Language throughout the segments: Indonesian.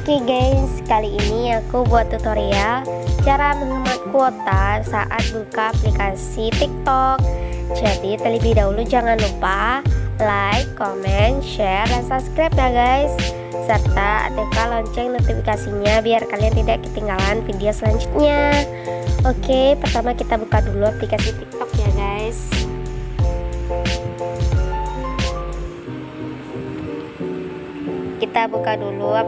Oke guys, kali ini aku buat tutorial cara menghemat kuota saat buka aplikasi TikTok. Jadi terlebih dahulu jangan lupa like, comment, share, dan subscribe ya guys, serta aktifkan lonceng notifikasinya biar kalian tidak ketinggalan video selanjutnya. Oke, pertama kita buka dulu aplikasi TikTok ya guys. Kita buka dulu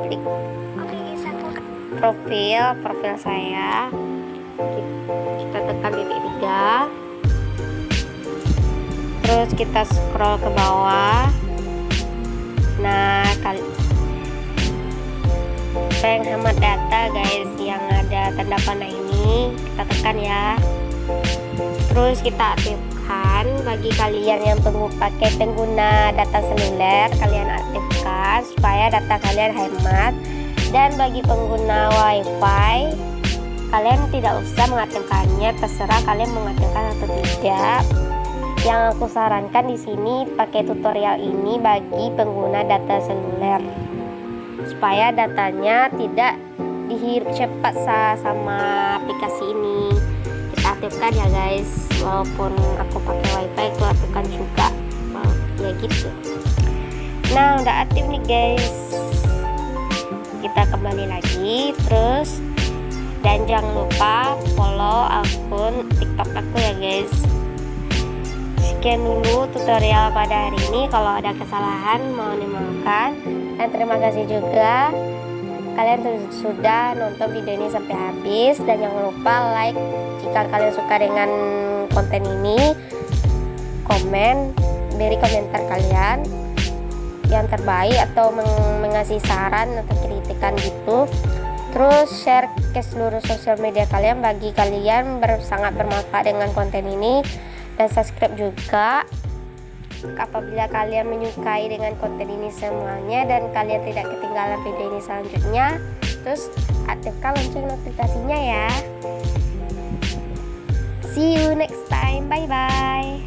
profil saya. Kita tekan titik 3, terus kita scroll ke bawah. Nah, penghemat data guys, yang ada tanda panah ini kita tekan ya. Terus kita aktifkan. Bagi kalian yang pakai pengguna data seluler, kalian aktifkan supaya data kalian hemat. Dan bagi pengguna wifi, kalian tidak usah mengaktifkannya, terserah kalian mengaktifkan atau tidak. Yang aku sarankan di sini pakai tutorial ini bagi pengguna data seluler, supaya datanya tidak dihirup cepat sama aplikasi ini. Kita aktifkan ya guys, walaupun aku pakai wifi aku aktifkan juga, ya gitu. Nah, udah aktif nih guys, kita kembali lagi terus, dan jangan lupa follow akun TikTok aku ya guys. Sekian dulu tutorial pada hari ini. Kalau ada kesalahan mohon dimaafkan, dan terima kasih juga kalian sudah nonton video ini sampai habis. Dan jangan lupa like jika kalian suka dengan konten ini, komen, beri komentar kalian yang terbaik atau mengasih saran atau kritikan gitu. Terus share ke seluruh sosial media kalian bagi kalian sangat bermanfaat dengan konten ini. Dan subscribe juga apabila kalian menyukai dengan konten ini semuanya dan kalian tidak ketinggalan video ini selanjutnya. Terus aktifkan lonceng notifikasinya ya. See you next time, bye bye.